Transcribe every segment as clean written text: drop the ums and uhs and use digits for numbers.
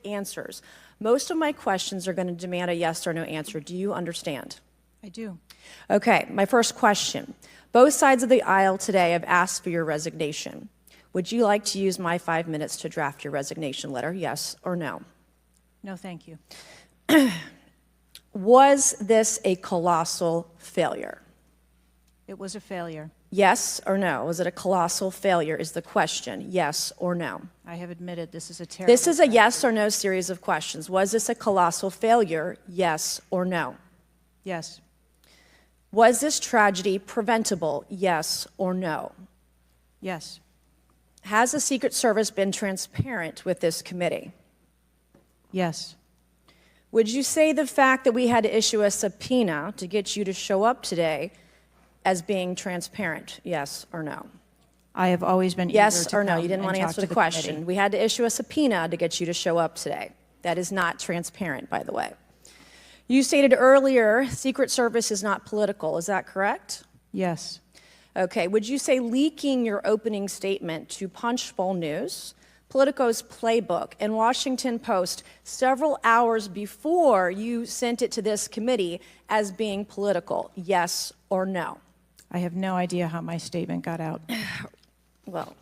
answers. Most of my questions are going to demand a yes or no answer. Do you understand? I do. Okay, my first question. Both sides of the aisle today have asked for your resignation. Would you like to use my 5 minutes to draft your resignation letter, yes or no? No, thank you. Was this a colossal failure? It was a failure. Yes or no? Was it a colossal failure is the question, yes or no? I have admitted this is a terrible This is a yes or no series of questions. Was this a colossal failure, yes or no? Yes. Was this tragedy preventable, yes or no? Yes. Has the Secret Service been transparent with this committee? Yes. Would you say the fact that we had to issue a subpoena to get you to show up today as being transparent, yes or no? I have always been Yes eager or to no? come You didn't and want to talk answer to the question. committee. We had to issue a subpoena to get you to show up today. That is not transparent, by the way. You stated earlier, Secret Service is not political. Is that correct? Yes. Okay. Would you say leaking your opening statement to Punchbowl News, Politico's Playbook, and Washington Post several hours before you sent it to this committee as being political, yes or no? I have no idea how my statement got out. Well,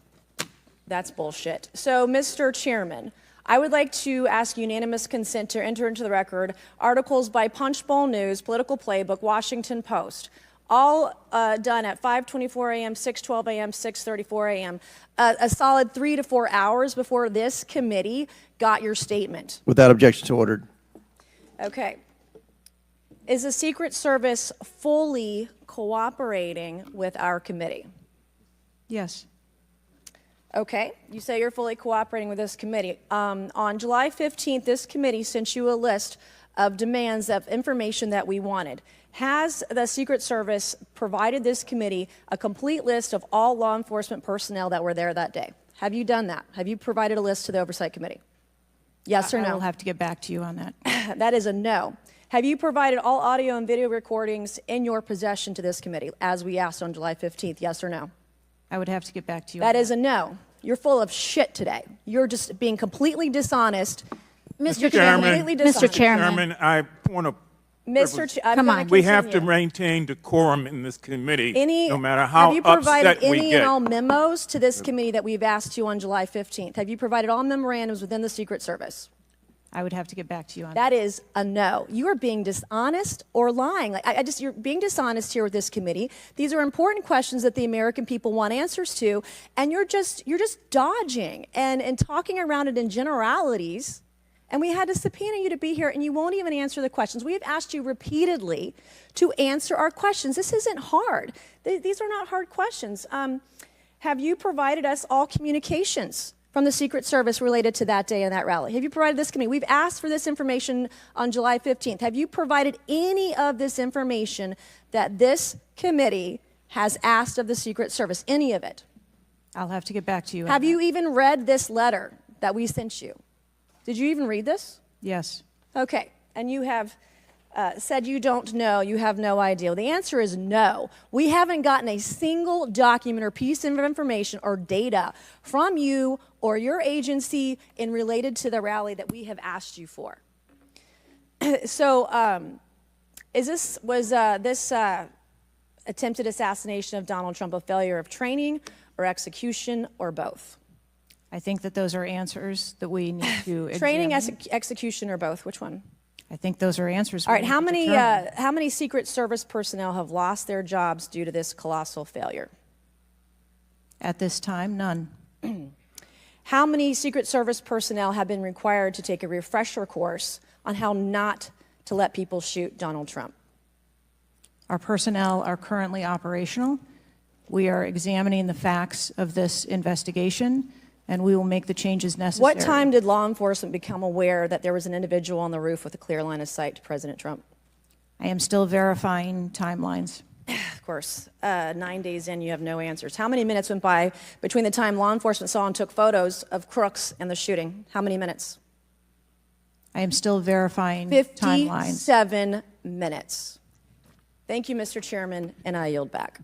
that's bullshit. So, Mr. Chairman, I would like to ask unanimous consent to enter into the record articles by Punchbowl News, Political Playbook, Washington Post, all done at 5:24 a.m., 6:12 a.m., 6:34 a.m., a solid 3 to 4 hours before this committee got your statement. Without objection, so ordered. Okay. Is the Secret Service fully cooperating with our committee? Yes. Okay, you say you're fully cooperating with this committee. On July 15th, this committee sent you a list of demands of information that we wanted. Has the Secret Service provided this committee a complete list of all law enforcement personnel that were there that day? Have you done that? Have you provided a list to the Oversight Committee? Yes or no? I will have to get back to you on that. That is a no. Have you provided all audio and video recordings in your possession to this committee, as we asked on July 15th, yes or no? I would have to get back to you That on is a no. You're full of shit today. You're just being completely dishonest. Mr. Completely dishonest. Mr. Chairman. Chairman, I want to. I'm Come gonna on. We have to continue. maintain decorum in this committee, Any, no matter have how you provided upset we any get. and all memos to this committee that we've asked you on July 15th? Have you provided all memorandums within the Secret Service? I would have to get back to you on That is a no. You are being dishonest or lying. Like, you're being dishonest here with this committee. These are important questions that the American people want answers to, and you're just dodging and talking around it in generalities. And we had to subpoena you to be here, and you won't even answer the questions. We have asked you repeatedly to answer our questions. This isn't hard. These are not hard questions. Have you provided us all communications from the Secret Service related to that day and that rally? Have you provided this committee? We've asked for this information on July 15th. Have you provided any of this information that this committee has asked of the Secret Service? Any of it? I'll have to get back to you on Have that. you even read this letter that we sent you? Did you even read this? Yes. Okay, and you have said you don't know, you have no idea. Well, the answer is no. We haven't gotten a single document or piece of information or data from you or your agency in related to the rally that we have asked you for. So, was this attempted assassination of Donald Trump a failure of training or execution or both? I think that those are answers that we need to Training, examine. execution, or both? Which one? I think those are answers. All right. we How need to many determine. Secret Service personnel have lost their jobs due to this colossal failure? At this time, none. How many Secret Service personnel have been required to take a refresher course on how not to let people shoot Donald Trump? Our personnel are currently operational. We are examining the facts of this investigation, and we will make the changes necessary. What time did law enforcement become aware that there was an individual on the roof with a clear line of sight to President Trump? I am still verifying timelines. Of course, 9 days in, you have no answers. How many minutes went by between the time law enforcement saw and took photos of crooks and the shooting? How many minutes? I am still verifying timelines. 57 minutes. Thank you, Mr. Chairman, and I yield back.